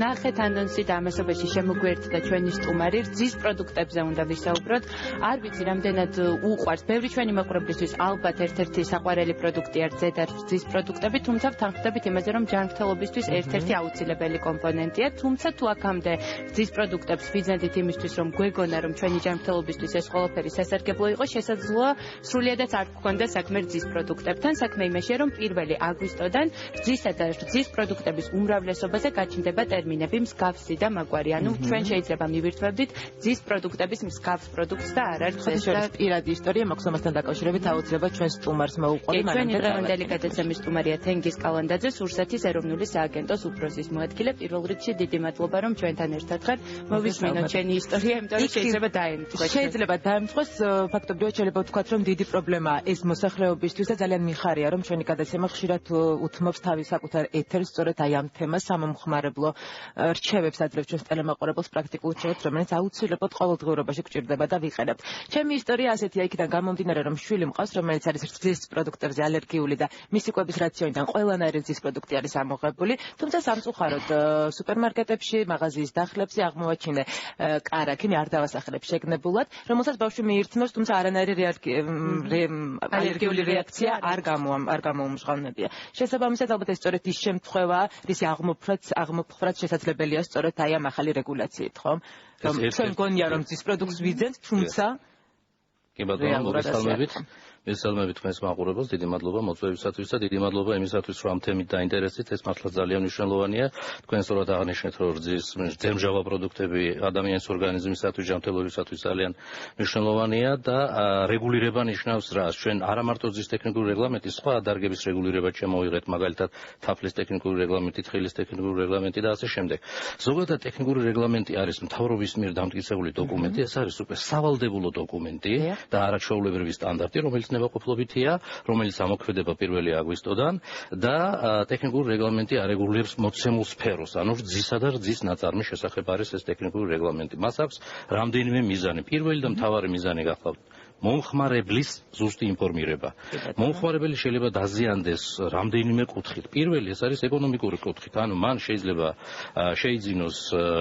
ნახეთ ანონსით ამასობაში შემოგვიერთდა ჩვენი სტუმარი რძის პროდუქტებზე უნდა ვისაუბროთ. არ ვიცი რამდენად უყვარს ბევრი ჩვენი მაყურებლისთვის ალბათ ერთ-ერთი საყვარელი პროდუქტია რძე და რძის პროდუქტები, თუმცა ვთანხმდებით იმაზე, რომ ჯანმრთელობისთვის ერთ-ერთი აუცილებელი კომპონენტია, თუმცა თუ აქამდე რძის პროდუქტებს ვიძენდით იმისთვის, რომ გვეგონა, რომ ჩვენი ჯანმრთელობისთვის ეს ყველაფერი სასარგებლო იყო, შესაძლოა სრულიადაც არ გქონდა საქმე რძის პროდუქტებთან. საქმე იმაშია, რომ 1 აგვისტოდან რძისა და რძის პროდუქტების უმრავლესობაზე გაჩნდება ტერმინები მსგავსი და მაგვარი. ანუ ჩვენ შეიძლება მივირთვებდით რძის პროდუქტების მსგავს პროდუქტს და არ არის ეს პირადი ისტორია მაქვს ამასთან დაკავშირებით აუცილებლად ჩვენ სტუმარს მოვუყვები. ჩვენი დღევანდელი გადაცემის სტუმარია თენგიზ კალანდაძე, სურსათის ეროვნული სააგენტოს უფროსის მოადგილე. პირველ რიგში დიდი მადლობა, რომ ჩვენთან ერთად ხართ. მოვისმინოთ ჩვენი ისტორია, იმიტომ რომ შეიძლება დაემთხვეს. შეიძლება დაემთხვეს, ფაქტობრივად შეიძლება ვთქვათ, რომ დიდი პრობლემაა ეს მოსახლეობისთვის და ძალიან მიხარია, რომ ჩვენი გადაცემა ხშირად უთმობს თავის საკუთარ ეთერს სწორედ აი ამ თემას, სამომხმარებლო რჩევებს ადრევს ჩვენს ტელემაყურებელს პრაქტიკულ რჩევებს, რომელიც აუცილებლად ყოველდღიურობაში გვჭირდება და ვიყენებთ. ჩემი ისტორია ასეთია, იქიდან გამომდინარე, რომ შვილი მყავს, რომელიც არის რძის პროდუქტებზე ალერგიული და მისი კვების რაციონიდან ყველანაირი რძის პროდუქტი არის ამოღებული, თუმცა სამწუხაროდ სუპერმარკეტებში, მაღაზიის დახლებში აღმოვაჩინე კარაქი, არ დავასახლებ შეგნებულად, რომელსაც ბავშვი მიირთმევს, თუმცა არანაირი ალერგიული რეაქცია არ გამოუმჟღავნებია. შესაბამისად, ალბათ ეს სწორედ ის შემთხვევაა, რისი აღმოფხვრაც შესაძლებელია სწორედ აი ამ ახალი რეგულაციით, ხო? რომ ჩვენ გონია, რომ რძის პროდუქტს ვიძენთ, თუმცა კი ბატონო, მოგესალმებით. მესალმებით თქვენს მაყურებელს, დიდი მადლობა მოწვევისათვის და დიდი მადლობა იმისათვის, რომ ამ თემით დაინტერესდით. ეს მართლა ძალიან მნიშვნელოვანია. თქვენ სწორად აღნიშნეთ, რომ რძის ძემჟავა პროდუქტები ადამიანის ორგანიზმისათვის, ჯანმრთელობისათვის ძალიან მნიშვნელოვანია და რეგულირება ნიშნავს რას? ჩვენ არა მარტო რძის ტექნიკური რეგლამენტი, სხვა დარგების რეგულირება შემოვიღეთ, მაგალითად თაფლის ტექნიკური რეგლამენტი, თხილის ტექნიკური რეგლამენტი და ასე შემდეგ. ზოგადად ტექნიკური რეგლამენტი არის მთავრობის მიერ დამტკიცებული დოკუმენტი, ეს არის უკვე სავალდებულო დოკუმენტი და არაჩვეულებრივი სტანდარტი, რომელიც ნებაყოფლობითია, რომელიც ამოქმედება 1 აგვისტოდან და ტექნიკური რეგლამენტი არეგულირებს მოცემულ სფეროს, ანუ რძისა და რძის ნაწარმის შესახებ არის ეს ტექნიკური რეგლამენტი. მას აქვს რამდენიმე მიზანი. პირველი და მთავარი მიზანი გახლავთ მომხმარებლის ზუსტი ინფორმირება. მომხმარებელი შეიძლება დაზიანდეს რამდენიმე კუთხით. პირველი ეს არის ეკონომიკური კუთხით, ანუ მან შეიძლება შეიძინოს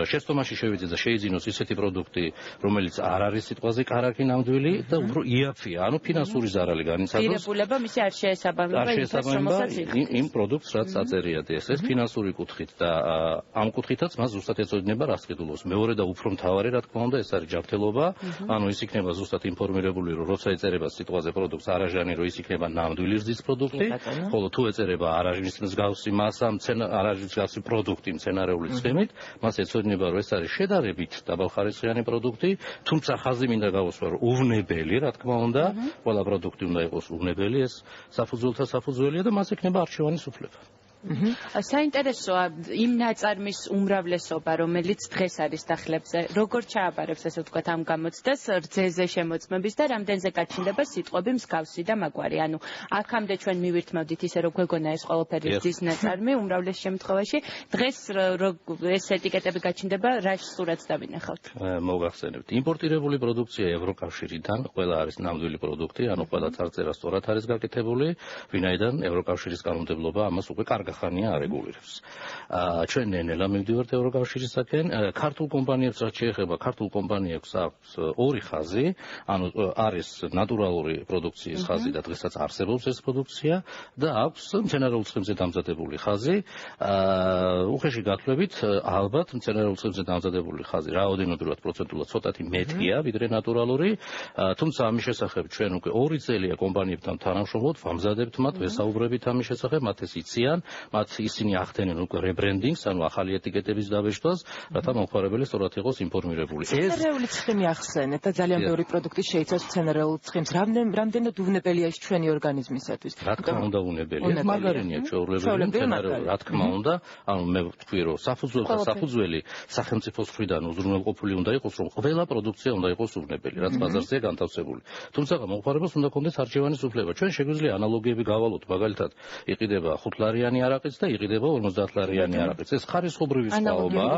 შეცდომაში შევიძინოს და შეიძინოს ისეთი პროდუქტი, რომელიც არ არის სიტყვაზე კარგი ნამდვილი და უფრო იაფია, ანუ ფინანსური ზარალი განიცადოს. პირებულება მისი არ შეესაბამება იმ პროდუქტს, რაც აწერია ეს ფინანსური კუთხით და ამ კუთხითაც მას ზუსტად ეწოდება რას ყიდულობს. მეორე და უფრო მთავარი, რა თქმა უნდა, ეს არის ჯანმრთელობა, ანუ ის იქნება ზუსტად ინფორმირებული, რომ როცა ეწერება სიტყვაზე პროდუქტს არაჟანი, რომ ის იქნება ნამდვილი რძის პროდუქტი, ხოლო თუ ეწერება არაჟნის მსგავსი მასა, არაჟნის მსგავსი პროდუქტი მცენარეული ცხიმით, მას ეწოდება, რომ ეს არის შედარებით დაბალხარისხიანი პროდუქტი, თუმცა ხაზი მინდა გავუსვა, რომ უვნებელი, რა თქმა უნდა, ყველა პროდუქტი უნდა იყოს უვნებელი, ეს საფუძველთა საფუძველია და მას ექნება არჩევანის უფლება. საინტერესოა იმ ნაწარმის უმრავლესობა, რომელიც დღეს არის დახლებზე, როგორ ჩააბარებს ასე ვთქვათ ამ გამოცდას რძეზე შემოწმების და რამდენზე გაჩნდება სიტყვები მსგავსი და მაგვარი. ანუ აქამდე ჩვენ მივირთმევდით ისე, რომ გვეგონა ეს ყველაფერი რძის ნაწარმი უმრავლეს შემთხვევაში, დღეს ეს ეტიკეტები გაჩნდება, რა სურათს დავინახავთ? მოგახსენებთ. იმპორტირებული პროდუქცია ევროკავშირიდან, ყველა არის ნამდვილი პროდუქტი, ანუ ყველა წარწერა სწორად არის გაკეთებული, ვინაიდან ევროკავშირის კანონმდებლობა ამას უკვე კარგად ხანია არეგულირებს. ჩვენ ნელა მივდივართ ევროკავშირისაკენ. ქართულ კომპანიებს რაც შეეხება, ქართულ კომპანიებს აქვს ორი ხაზი, ანუ არის ნატურალური პროდუქციის ხაზი და დღესაც არსებობს ეს პროდუქცია და აქვს მცენარეულ ცხიმზე დამზადებული ხაზი. უხეში გათვლებით, ალბათ მცენარეულ ცხიმზე დამზადებული ხაზი რაოდენობრივად პროცენტულად ცოტათი მეტია ვიდრე ნატურალური, თუმცა ამის შესახებ ჩვენ უკვე 2 წელია კომპანიებთან თანამშრომლობთ, ვამზადებთ მათ, ვესაუბრებით ამის შესახებ, მათ ეს იციან. მათ ისინი ახდენენ უკვე რებრენდინგს, ანუ ახალი ეტიკეტების დაბეჭდვას, რათა მომხმარებელი სწორად იყოს ინფორმირებული. მცენარეული ცხიმი ახსენეთ და ძალიან ბევრი პროდუქტი შეიცავს მცენარეულ ცხიმს. რამდენად უვნებელია ის ჩვენი ორგანიზმისათვის? რა თქმა უნდა უვნებელია. მარგარინია ჩვეულებრივი მცენარეული, რა თქმა უნდა, ანუ მე ვთქვი, რომ საფუძველი სახელმწიფოს მხრიდან უზრუნველყოფილი უნდა იყოს, რომ ყველა პროდუქცია უნდა იყოს უვნებელი, რაც ბაზარზეა განთავსებული. თუმცა მომხმარებელს უნდა ჰქონდეს არჩევანის უფლება. ჩვენ შეგვიძლია ანალოგიები გავალოთ, მაგალითად, იყიდება 5 ლარიანი არაყიც და იყიდება 50 ლარიანი არაყიც. ეს ხარისხობრივი სხვაობაა.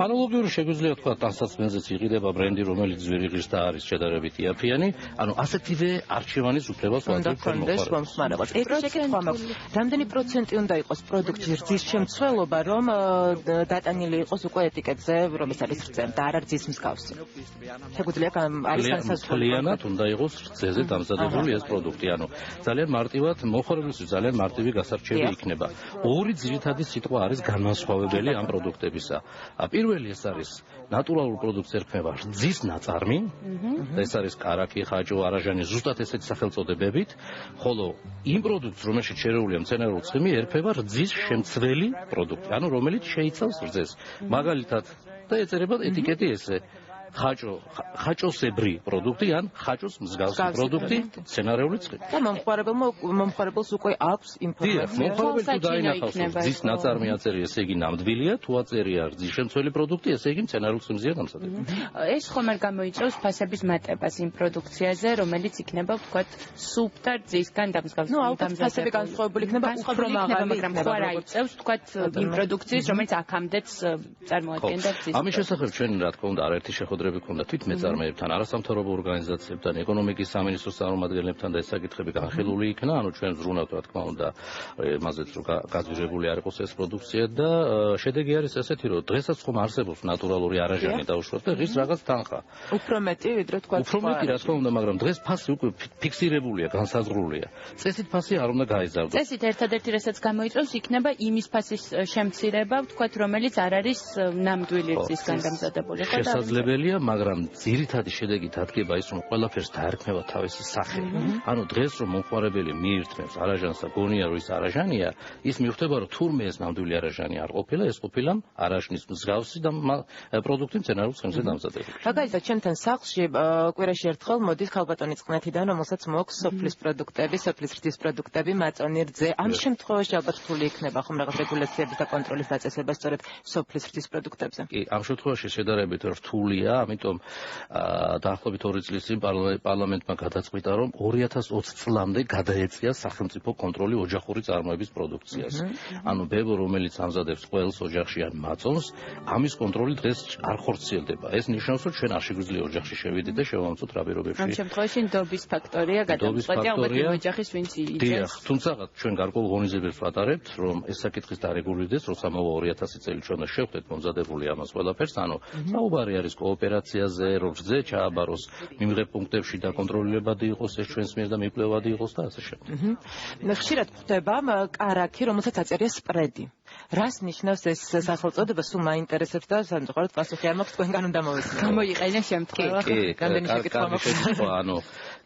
ანალოგიური შეგვიძლია თქვა ტანსაცმელზეც იყიდება ბრენდი, რომელიც ძვირიღირს და არის შედარებით იაფიანი. ანუ ასეთივე არჩევანის უფლებას ვაძლევთ მომხმარებელს. ერთი შეკითხვა მაქვს. რამდენი პროცენტი უნდა იყოს პროდუქტის რძის შემცველობა, რომ დატანილი იყოს უკვე ეტიკეტზე, რომ ეს არის რძე და არ არის რძის მსგავსი? შეგვიძლია არის განსაზღვრება. ძალიანად უნდა იყოს რძეზე დამზადებული ეს პროდუქტი. ანუ ძალიან მარტივად მოხმარებელისთვის ძალიან მარტივი გასარჩევი იქნება. ორი ძირითადი სიტყვა არის განმასხვავებელი ამ პროდუქტებისა. პირველი ეს არის ნატურალურ პროდუქტს ერქმევა რძის ნაწარმი და ეს არის კარაქი, ხაჭო, არაჟანი, ზუსტად ესეთი სახელწოდებებით, ხოლო იმ პროდუქტს, რომელშიც შერეულია მცენარეული ცხიმი, ერქმევა რძის შემცველი პროდუქტი, ანუ რომელიც შეიცავს რძეს. მაგალითად და ეწერება ეტიკეტი ესე ხაჭოსებრი პროდუქტი ან ხაჭოს მსგავსი პროდუქტი მცენარეული ცხიმი. და მომხმარებელს უკვე აქვს ინფორმაცია. მომხმარებელს თუ დაინახავს რძის ნაწარმი აწერია, ესე იგი ნამდვილია, თუ აწერია რძის შემცველი პროდუქტი, ესე იგი მცენარეული ცხიმზეა დამზადებული. ეს ხომ არ გამოიწვევს ფასების მატებას იმ პროდუქციაზე, რომელიც იქნება ვთქვათ სუპ და რძისგან დამსგავსებული. ნუ ალბათ ფასები განსხვავებული იქნება, უფრო მაღალი, მაგრამ ხო არ აიწევს ვთქვათ იმ პროდუქციის, რომელიც აქამდეც წარმოადგენდა რძის. ამის შესახებ ჩვენ რა თქმა უნდა არაერთი შეხვედრები ქონდა თვითმეწარმეებთან, არასამთავრობო ორგანიზაციებთან, ეკონომიკის სამინისტროს წარმომადგენლებთან და ეს საკითხები განხილული იქნა, ანუ ჩვენ ზრუნავთ რა თქმა უნდა მაზეც რომ გაძვირებული არ იყოს ეს პროდუქცია და შედეგი არის ესეთი, რომ დღესაც ხომ არსებობს ნატურალური არაჟანი დაუშვათ და ღირს რაღაც თანხა. უფრო მეტი ვიდრე თქვა. უფრო მეტი რა თქმა უნდა, მაგრამ დღეს ფასი უკვე ფიქსირებულია, განსაზღვრულია. წესით ფასი არ უნდა გაიზარდოს. წესით ერთადერთი რასაც გამოიწვევს იქნება იმის ფასის შემცირება, ვთქვათ, რომელიც არ არის ნამდვილი რძისგან დამზადებული. შესაძლებელია, მაგრამ ძირითადი შედეგი დადგება ის, რომ ყველაფერს დაერქმევა თავისი სახე. ანუ დღეს რომ მომხმარებელი მიირთმევს არაჟანს და გონია რომ ის არაჟანია, ის მიხვდება რომ თურმე ეს ნამდვილი არაჟანი არ ყოფილა, ეს ყოფილა არაჟნის მსგავსი და პროდუქტი მცენარულ ცხიმზე დამზადებული. მაგალითად, ჩემთან სახლში კვირაში ერთხელ მოდის ქალბატონი წყნეთიდან, რომელსაც მოაქვს სოფლის პროდუქტები, სოფლის რძის პროდუქტები, მაწონი რძე. ამ შემთხვევაში ალბათ რთული იქნება ხომ რაღაც რეგულაციების და კონტროლის დაწესება სწორედ სოფლის რძის პროდუქტებზე. კი, ამ შემთხვევაში შედარებით რთულია, ამიტომ დაახლოებით 2 წლის წინ პარლამენტმა გადაწყვიტა, რომ 2020 წლამდე გადაეწია სახელმწიფო კონტროლი ოჯახური წარმოების პროდუქციას. ანუ ბებო, რომელიც ამზადებს ყველს ოჯახში ან მაწონს, ამის კონტროლი დღეს არ ხორციელდება. ეს ნიშნავს, რომ ჩვენ არ შეგვიძლია ოჯახში შევიდეთ და შევამოწმოთ რა პირობებში. ამ შემთხვევაში ნდობის ფაქტორია გადამწყვეტი, ალბათ იმ ოჯახის ვინც იძენს. დიახ, თუმცა ჩვენ გარკვეულ ღონისძიებებს ვატარებთ, რომ ეს საკითხის დარეგულირდეს, როცა მოვა 2000 წელი ჩვენ შევხვდეთ მომზადებული ამას ყველაფერს, ანუ საუბარი არის კოოპერაციაზე, რომ რძე ჩააბაროს მიმღებ პუნქტებში და კონტროლირებადი იყოს ეს ჩვენს მიერ და მიკვლევადი იყოს და ასე შემდეგ. ხშირად გვხვდება კარაქი, რომელსაც აწერია სპრედი. რას ნიშნავს ეს სახელწოდება? სულ მაინტერესებს და სამწუხაროდ პასუხი არ მაქვს, თქვენგან უნდა მოვისმინოთ. გამოიყენე შემთხვევა. რამდენი შეკითხვა მაქვს? ანუ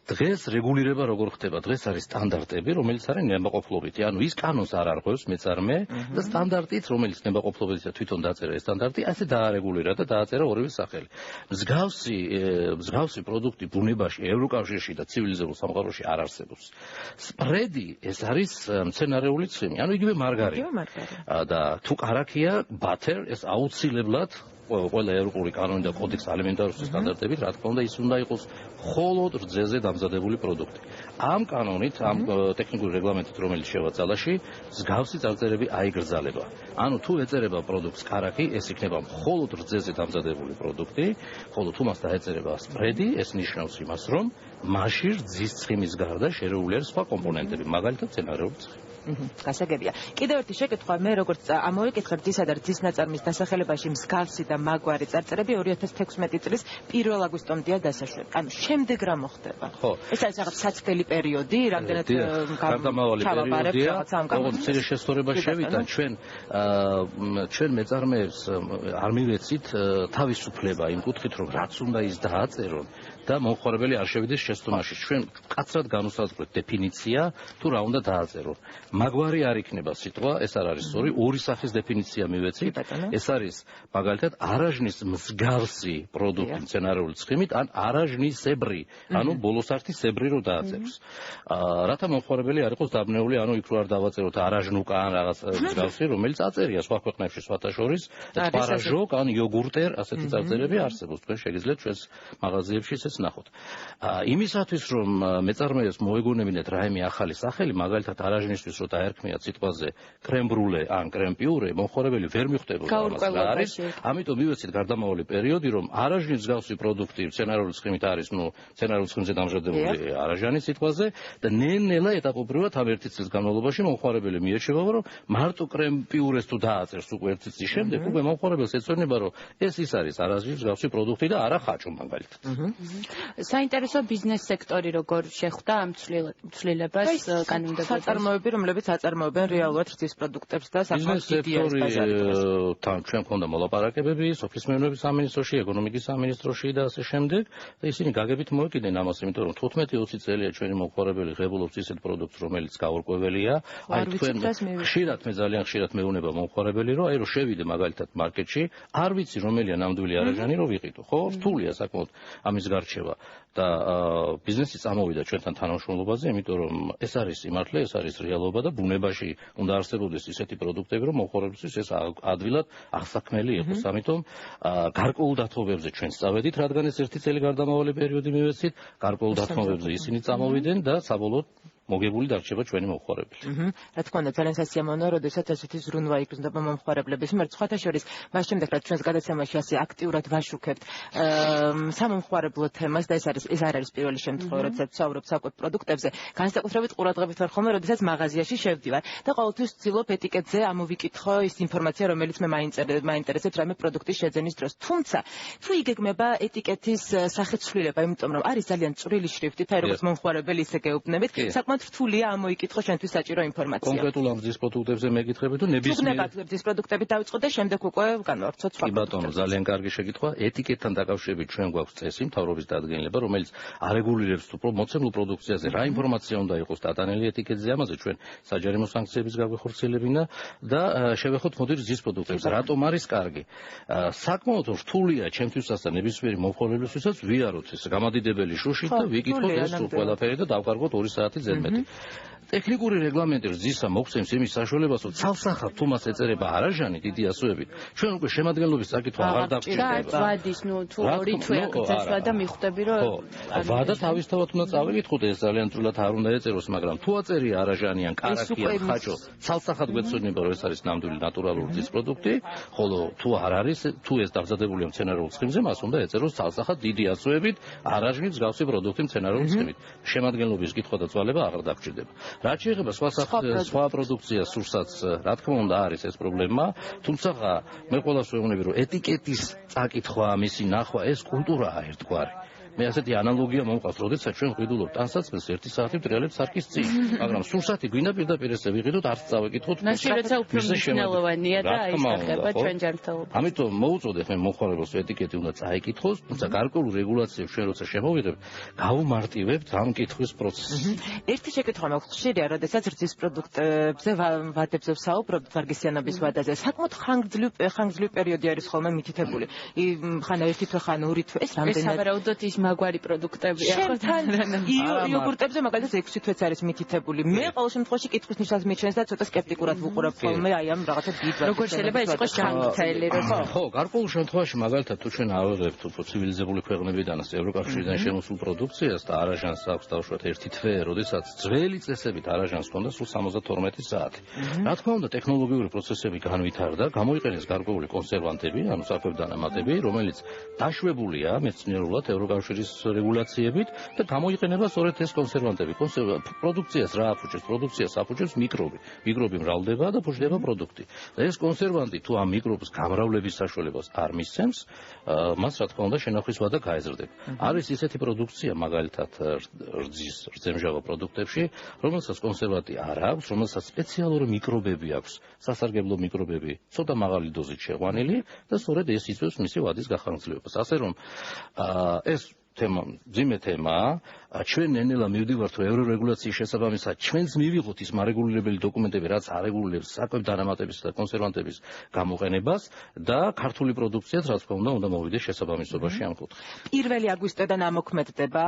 დღეს რეგულირება როგორ ხდება? დღეს არის სტანდარტები, რომელიც არის ნებაყოფლობითი. ანუ ის კანონს არ არღვევს მეწარმე და სტანდარტით, რომელიც ნებაყოფლობითია თვითონ დაწერა ეს სტანდარტი, ასე დაარეგულირა და დააწერა ორივე სახელი. მსგავსი პროდუქტი ბუნებაში, ევროკავშირში და ცივილიზებულ სამყაროში არ არსებობს. სპრედი ეს არის მცენარეული ცხიმი, ანუ იგივე მარგარი. და თუ კარაქია, ბათერ ეს აუცილებლად ყველა ევროპული კანონი და კოდექს ალიმენტარიუსის სტანდარტებით, რა თქმა უნდა, ის უნდა იყოს მხოლოდ რძეზე დამზადებული პროდუქტი. ამ კანონით, ამ ტექნიკური რეგლამენტით, რომელიც შევა ძალაში, მსგავსი წარწერები აიგრძალება. ანუ თუ ეწერება პროდუქტს კარაქი, ეს იქნება მხოლოდ რძეზე დამზადებული პროდუქტი, ხოლო თუ მას დაეწერება სპრედი, ეს ნიშნავს იმას, რომ მასში რძის ცხიმის გარდა შერეული არის სხვა კომპონენტები, მაგალითად მცენარეული ცხიმი. გასაგებია. კიდევ ერთი შეკითხვა, მე როგორც ამოვიკითხე რძისა და რძის ნაწარმის დასახელებაში მსგავსი და მაგვარი წარწერები 2016 წლის 1 აგვისტომდეა დასაშვები. ანუ შემდეგ რა მოხდება? ხო. ეს არის რაღაც საცდელი პერიოდი, რამდენად გარდამავალი პერიოდია. როგორც მცირე შესწორება შევიდა, ჩვენ მეწარმეებს არ მივეცით თავისუფლება იმ კუთხით, რომ რაც უნდა ის დააწერონ და მომხმარებელი არ შევიდეს შეცდომაში. ჩვენ კაცრად განუსაზღვრეთ დეფინიცია თუ რა უნდა დააწერონ. მაგვარი არ იქნება სიტყვა, ეს არ არის სწორი, ორი სახის დეფინიცია მივეცით. ეს არის მაგალითად არაჟნის მსგავსი პროდუქტი მცენარეული ცხიმით ან არაჟნისებრი, ანუ ბოლოსართისებრი რო დააწეროს. რათა მომხმარებელი არ იყოს დაბნეული, ანუ იქ რო არ დავაწეროთ არაჟნუკა ან რაღაც მსგავსი, რომელიც აწერია სხვა ქვეყნებში სხვათა შორის, პარაჟოკ ან იოგურტერ, ასეთი წარწერები არსებობს. თქვენ შეგიძლიათ ჩვენს მაღაზიებში ეს ნახოთ. იმისათვის რომ მეწარმეებს მოეგონებინათ რაიმე ახალი სახელი, მაგალითად არაჟნისთვის რო დაერქმიათ სიტყვაზე კრემბრულე ან კრემპიურე, მომხმარებელი ვერ მიხვდებოდა ამას რა არის. ამიტომ მივეცით გარდამავალი პერიოდი, რომ არაჟნის მსგავსი პროდუქტი მცენარეული ცხიმით არის, მცენარეული ცხიმზე დამზადებული არაჟანი სიტყვაზე და ნელ-ნელა ეტაპობრივად ამ ერთი წლის განმავლობაში მომხმარებელი მიეჩება, რომ მარტო კრემპიურეს თუ დააწერს უკვე ერთი წლის შემდეგ, უკვე მომხმარებელს ეცვენება, რომ ეს ის არის არაჟნის მსგავსი პროდუქტი და არა ხაჭო მაგალითად. საინტერესო ბიზნეს სექტორი როგორ შეხვდა ამ ცვლილებას კანონმდებლობაში? საწარმოები, რომლებიც აწარმოებენ რეალურად რძის პროდუქტებს და საკმაოდ დიდი არის ბაზარი. ჩვენ მქონდა მოლაპარაკებები სოფლის მეურნეობის სამინისტროში, ეკონომიკის სამინისტროში და ასე შემდეგ და ისინი გაგებით მოეკიდნენ ამას, იმიტომ რომ 15-20 წელია ჩვენი მომხმარებელი ღებულობს ისეთ პროდუქტს, რომელიც გაურკვეველია. აი თქვენ ხშირად მე ძალიან ხშირად მეუნება მომხმარებელი, რომ აი რომ შევიდე მაგალითად მარკეტში, არ ვიცი რომელია ნამდვილი არაჟანი რომ ვიყიდო, ხო? რთულია საკმაოდ ამის გარჩევა და ბიზნესი წამოვიდა ჩვენთან თანამშრომლობაზე, იმიტომ რომ ეს არის სიმართლე, ეს არის რეალობა და ბუნებაში უნდა არსებობდეს ისეთი პროდუქტები, რომ მომხმარებლისთვის ეს ადვილად აღსაქმელი იყოს. ამიტომ გარკვეულ დათმობებზე ჩვენ წავედით, რადგან ეს ერთი წელი გარდამავალი პერიოდი მივეცით, გარკვეულ დათმობებზე ისინი წამოვიდნენ და საბოლოოდ მოგებული დარჩება ჩვენი მომხმარებელი. რა თქმა უნდა, ძალიან სასიამოვნოა, როდესაც ასეთი ზრუნვა იგრძნობა მომხმარებლების მიმართ. სხვათა შორის, მას შემდეგ რაც ჩვენს გადაცემაში ასე აქტიურად ვაშუქებთ სამომხმარებლო თემას და ეს არ არის პირველი შემთხვევა, როდესაც ვსაუბრობთ საკუთარ პროდუქტებზე, განსაკუთრებით ყურადღებით ვარ ხოლმე, როდესაც მაღაზიაში შევდივარ და ყოველთვის ვცდილობ ეტიკეტზე ამოვიკითხო ის ინფორმაცია, რომელიც მე მაინტერესებს რამე პროდუქტის შეძენის დროს. თუმცა, თუ იგეგმება ეტიკეტის სახეცვლილება, იმიტომ რომ არის ძალიან წვრილი შრიფტით, აი როგორც მომხმარებელი ისე გეუბნებით, რთულია ამოიკითხო შენთვის საჭირო ინფორმაცია. კონკრეტულ ამ რძის პროდუქტებზე მეკითხები თუ ნებისმიერ რძის პროდუქტები დავიწყო და შემდეგ უკვე განვარცხოთ სხვა. კი ბატონო, ძალიან კარგი შეკითხვა. ეტიკეტთან დაკავშირებით ჩვენ გვაქვს წესი, მთავრობის დადგენილება, რომელიც არეგულირებს თუ მოცემულ პროდუქციაზე რა ინფორმაცია უნდა იყოს დატანილი ეტიკეტზე, ამაზე ჩვენ საჯარიმო სანქციების გაგვეხორციელებინა და შევეხოთ მოდი რძის პროდუქტებზე. რატომ არის კარგი? საკმაოდ რთულია ჩემთვისაც და ნებისმიერი მომხმარებლისთვისაც ვიაროთ ეს გამადიდებელი შუში და ვიკითხოთ ეს ყველაფერი და დავკარგოთ 2 საათი ზედმეტი. ტექნიკური რეგლამენტი რძისა მოგვცემს იმის საშუალებას, რომ ცალსახად თუ მას ეწერება არაჟანი დიდი ასოებით, ჩვენ უკვე შემადგენლობის საკითხვა აღარ დავჭირდება. ვადის, თუ ორი თვე აღწესვა და მიხვდები, რომ ვადა თავისთავად უნდა წავიკითხოთ, ეს ძალიან წვრილად არ უნდა ეწეროს, მაგრამ თუ აწერია არაჟანი ან კარაქი ან ხაჭო, ცალსახად გვეცოდება, რომ ეს არის ნამდვილი ნატურალური რძის პროდუქტი, ხოლო თუ არ არის, თუ ეს დამზადებულია მცენარეულ ცხიმზე, მას უნდა ეწეროს ცალსახად დიდი ასოებით არაჟნის მსგავსი პროდუქტი მცენარეულ ცხიმით. შემადგენლობის კითხვა და წვალება აღარ დაგჭირდება. რაც შეეხება სხვა პროდუქციას, სულსაც რა თქმა უნდა არის ეს პრობლემა, თუმცა მე ყველას ვეუბნები, რომ ეტიკეტის წაკითხვა, მისი ნახვა, ეს კულტურაა ერთგვარი. მე ასეთი ანალოგია მომყავს, როდესაც ჩვენ ვყიდულობთ ტანსაცმელს 1 საათი ვტრიალებს სარკის წინ, მაგრამ სურსათი გვინდა პირდაპირ ესე ვიყიდოთ, არც წავეკითხოთ. მაშინ როცა უფრო მნიშვნელოვანია და აისახება ჩვენ ჯანმრთელობა. ამიტომ მოუწოდეთ მე მომხმარებელს ეტიკეტი უნდა წაიკითხოს, თუმცა გარკვეულ რეგულაციებს ჩვენ როცა შემოვიღებთ, გავუმარტივებთ ამ კითხვის პროცესს. ერთი შეკითხვა მაქვს, ხშირია, როდესაც რძის პროდუქტებზე ვადებზე ვსაუბრობთ, ვარგისიანობის ვადაზე, საკმაოდ ხანგრძლივი პერიოდი არის ხოლმე მითითებული. ხან ერთი თვე, ხან 2 თვე, ეს რამდენად სავარაუდოდ ის მაგვარი პროდუქტებია, ხო? იოგურტებზე მაგალითად 6 თვეც არის მითითებული. მე ყოველ შემთხვევაში კითხვის ნიშანს მიჩენს და ცოტა სკეპტიკურად ვუყურებ ხოლმე აი ამ რაღაცა დიდ ვარგისიანობას. როგორ შეიძლება ეს იყოს ჩანთელი, ხო, გარკვეულ შემთხვევაში მაგალითად თუ ჩვენ ავიღებთ ცივილიზებული ქვეყნებიდან, ევროკავშირიდან შემოსულ პროდუქციას და არაჟანს აქვს დავუშვათ 1 თვე, როდესაც ძველი წესებით არაჟანს ჰქონდა სულ 72 საათი. რა თქმა უნდა, ტექნოლოგიური პროცესები განვითარდა, გამოიყენეს გარკვეული კონსერვანტები, ანუ საფებდანამატები, რომელიც დაშვებულია მეცნიერულად ევროკავშირის რეგულაციებით და გამოიყენება სწორედ ეს კონსერვანტები. პროდუქციას რა აფუჭებს? პროდუქციას აფუჭებს მიკრობი. მიკრობი მრავლდება და ფუჭდება პროდუქტი. და ეს კონსერვანტი თუ ამ მიკრობს გამრავლების საშუალებას არ მისცემს, მას რა თქმა უნდა შენახვის ვადა გაეზრდება. არის ისეთი პროდუქცია მაგალითად რძემჟავა პროდუქტებში, რომელსაც კონსერვანტი არ აქვს, რომელსაც სპეციალური მიკრობები აქვს, სასარგებლო მიკრობები, ცოტა მაღალი დოზით შეყვანილი და სწორედ ეს იწვევს მისი ვადის გახანგრძლივებას. ასე რომ ეს ძიმე თემაა, ჩვენ ნელ-ნელა მივდივართ ევრორეგულაციის შესაბამისად, ჩვენც მივიღოთ ის მარეგულირებელი დოკუმენტები, რაც არეგულირებს საკვებ-დანამატების და კონსერვანტების გამოყენებას და ქართული პროდუქციაც რა თქმა უნდა მოვიდეს შესაბამისობაში ამ კუთხით. 1 აგვისტოდან ამოქმედდება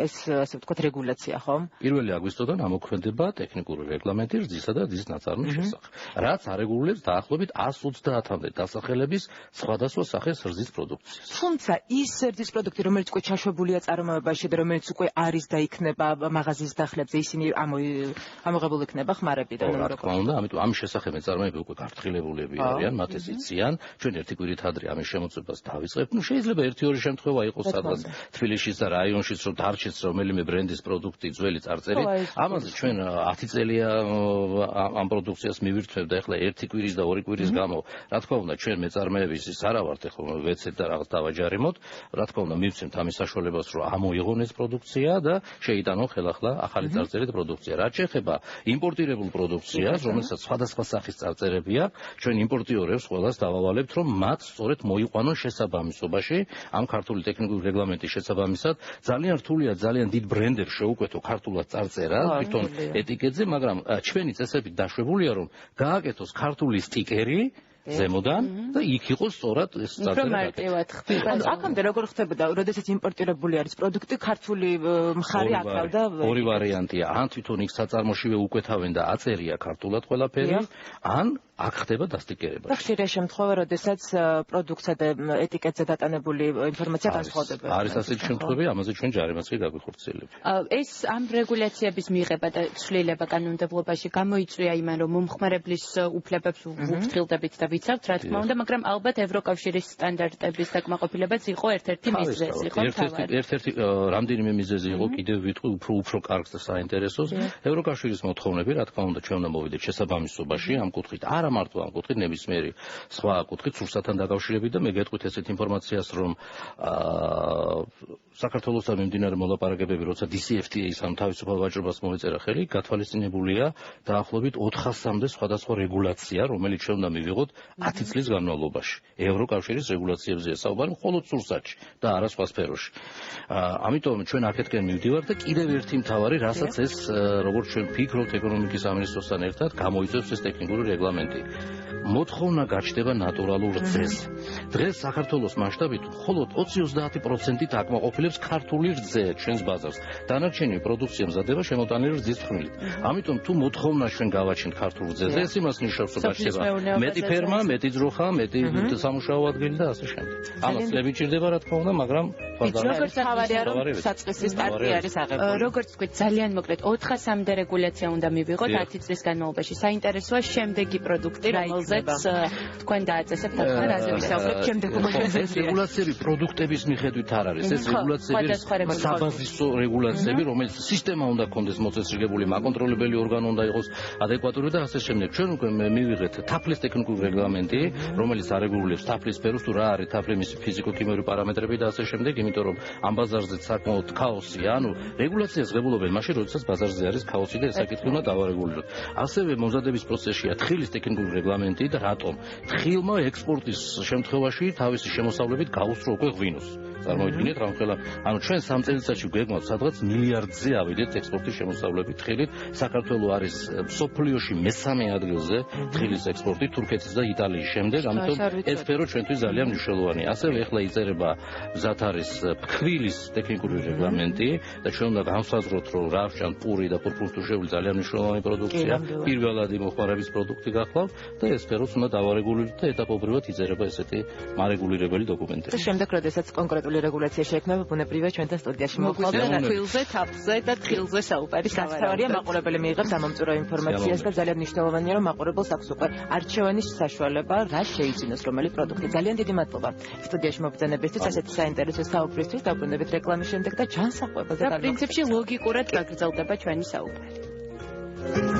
ეს ასე ვთქვათ რეგულაცია, ხო? 1 აგვისტოდან ამოქმედდება ტექნიკური რეგლამენტი რძისა და რძის ნაწარმის შესახებ, რაც არეგულირებს დაახლოებით 130-მდე დასახელების სხვადასხვა სახის რძის პროდუქციას. თუმცა ის რძის პროდუქტი, რომელიც უკვე დაშვებულია წარმოებაში და რომელიც უკვე არის და იქნება მაღაზიის დახლებზე ისინი ამოღებული იქნება ხმარებიდან რა თქმა უნდა, ამიტომ ამის შესახებ მეწარმეები უკვე გაფრთხილებულები არიან, მათ ეს იციან. ჩვენ ერთი კვირით ადრე ამის შემოწმებას დავიწყებთ. შეიძლება 1-2 შემთხვევა იყოს სადღაც თბილისშიც და რაიონშიც რომ დარჩეს რომელიმე ბრენდის პროდუქტი ძველი წარწერით. ამაზე ჩვენ 10 წელია ამ პროდუქციას მივირთვევ და ეხლა 1 კვირის და 2 კვირის გამო, რა თქმა უნდა, ჩვენ მეწარმეების ის არა ვართ, ეხლა ვეცეთ და რაღაც დავაჯარიმოთ. რა თქმა უნდა, მივცემთ ამის საშუალებას, რომ ამოიღონ ეს პროდუქცია და შეიტანონ ხელახლა ახალი წარწერით პროდუქცია. რაც შეეხება იმპორტირებულ პროდუქციას, რომელსაც სხვადასხვა სახის წარწერები აქვს, ჩვენ იმპორტიორებს ყველას დავავალებთ, რომ მათ სწორედ მოიყვანონ შესაბამისობაში ამ ქართული ტექნიკური რეგლამენტის შესაბამისად. ძალიან რთულია ძალიან დიდ ბრენდებს შეუკვეთო ქართულად წარწერა თვითონ ეტიკეტზე, მაგრამ ჩვენი წესებით დაშვებულია, რომ გააკეთოს ქართული სტიკერი ზემოდან და იქ იყოს სწორად ეს წარწერა. აქამდე როგორ ხდებოდა, როდესაც იმპორტირებული არის პროდუქტი, ქართული მხარე აკრავდა? ორი ვარიანტია. ან თვითონ იქ საწარმოშივე უკვეთავენ და აწერია ქართულად ყველაფერი, ან აქ ხდება დასტიკერება. ხშირია შემთხვევა, როდესაც პროდუქტსა და ეტიკეტზე დატანებული ინფორმაცია განსხვავდება. არის ასეთი შემთხვევები, ამაზე ჩვენ ჯარიმაც გაგვიხორციელებ. ეს ამ რეგულაციების მიღება და ცვლილება კანონმდებლობაში გამოიწვია იმან, რომ მომხმარებლის უფლებებს ვუფრთხილდებით და ვიცავთ, რა თქმა უნდა, მაგრამ ალბათ ევროკავშირის სტანდარტების დაკმაყოფილებაც იყო ერთ-ერთი მიზეზი, ხო? ერთ-ერთი რამდენიმე მიზეზი იყო, კიდევ ვიტყვი უფრო კარგს და საინტერესოს. ევროკავშირის მოთხოვნები, რა თქმა უნდა, ჩვენ უნდა მოვიდეთ შესაბამისობაში ამ კუთხით. არა მარტო ამ კუთხით, ნებისმიერი სხვა კუთხით სურსათთან დაკავშირებით და მე გეტყვით ესეთ ინფორმაციას, რომ საქართველოსთან მიმდინარე მოლაპარაკებები, როცა DCFTA-ის ამ თავისუფალ ვაჭრობას მოეწერა ხელი, გათვალისწინებულია დაახლოებით 400-მდე სხვადასხვა რეგულაცია, რომელიც ჩვენ უნდა მივიღოთ 10 წლის განმავლობაში. ევროკავშირის რეგულაციებზეა საუბარი მხოლოდ სურსათში და არა სხვა სფეროში. ამიტომ ჩვენ აქეთკენ მივდივართ და კიდევ ერთი მთავარი, რასაც ეს როგორც ჩვენ ვფიქრობთ ეკონომიკის სამინისტროსთან ერთად გამოიწვევს ეს ტექნიკური რეგლამენტი. მოთხოვნა გაჩნდება ნატურალურ რძეზე. დღეს საქართველოს მასშტაბით მხოლოდ 20-30%-ით აკმაყოფილებს ქართული რძე ჩვენს ბაზარს. დანარჩენი პროდუქცია მზადება შემოტანილი რძის ფხვნილით. ამიტომ თუ მოთხოვნა ჩვენ გავაჩენთ ქართულ რძეზე, ეს იმას ნიშნავს, რომ გაჩნდება მეტი ფერმა, მეტი ძროხა, მეტი სამუშაო ადგილი და ასე შემდეგ. ამას წლები ჭირდება, რა თქმა უნდა, მაგრამ როგორც თავარია, რომ საწყისი სტარტი არის აღებული. როგორც თქვით, ძალიან მოკლედ 400-მდე რეგულაცია უნდა მივიღოთ 10 წლის განმავლობაში. საინტერესოა შემდეგი პროდუქტი, რომელზეც თქვენ დააწესებთ ახლა რაზე ვისაუბრებთ შემდეგ ეს რეგულაციები პროდუქტების მიხედვით არ არის. ეს რეგულაციები საბაზისო რეგულაციები, რომელიც სისტემა უნდა ქონდეს მოწესრიგებული, მაკონტროლებელი ორგანო უნდა იყოს ადეკვატური და ასე შემდეგ. ჩვენ უკვე მივიღეთ თაფლის ტექნიკური რეგლამენტი, რომელიც არეგულირებს თაფლის სფეროს, თუ რა არის თაფლი, მისი ფიზიკო-ქიმიური პარამეტრები და ასე შემდეგ, იმიტომ რომ ამ ბაზარზე საკმაოდ ქაოსია, ანუ რეგულაციას ღებულობენ მაშინ, როდესაც ბაზარზე არის ქაოსი და ეს საკითხი უნდა დავარეგულიროთ. ასევე მომზადების პროცესშია თხილის ტექნიკური რეგლამენტი და რატომ თხილმა ექსპორტის შემთხვევაში თავისი შემოსავლებით გაუსწრო უკვე ღვინოს. წარმოვიდგინეთ რამხელა, ანუ ჩვენ 3 წელიწადში გვეგმოთ სადღაც მილიარდზე ავიდეთ ექსპორტის შემოსავლებით თხილით. საქართველო არის მსოფლიოში მესამე ადგილზე თხილის ექსპორტით თურქეთის და იტალიის შემდეგ, ამიტომ ეს სფერო ჩვენთვის ძალიან მნიშვნელოვანია. ასევე ახლა იწერება მზად არის ფქვილის ტექნიკური რეგლამენტი და ჩვენ უნდა განსაზღვროთ, რომ რავშან, პური და პურპურთუშევი ძალიან მნიშვნელოვანი პროდუქცია, პირველადი მოხმარების პროდუქტი გახლავთ და ეს სფეროს უნდა დავარეგულიროთ და ეტაპობრივად იწერება ესეთი მარეგულირებელი დოკუმენტები. და შემდეგ, როდესაც კონკრეტული რეგულაცია შეექმნება, ბუნებრივია ჩვენთან სტუდიაში მოხვდა და თხილზე, თაფლზე და თხილზე საუბარი სავარია მაყურებელი მიიღებს ამომწურო ინფორმაციას და ძალიან მნიშვნელოვანია, რომ მაყურებელს აქვს უკვე არჩევანის საშუალება, რა შეიძინოს რომელი პროდუქტი. ძალიან დიდი მადლობა სტუდიაში მობრძანებისთვის, ასეთი საინტერესო საუბრისთვის. დაბრუნდებით რეკლამის შემდეგ და ჯანსაღმებაზე და პრინციპში ლოგიკურად გაგრძელდება ჩვენი საუბარი.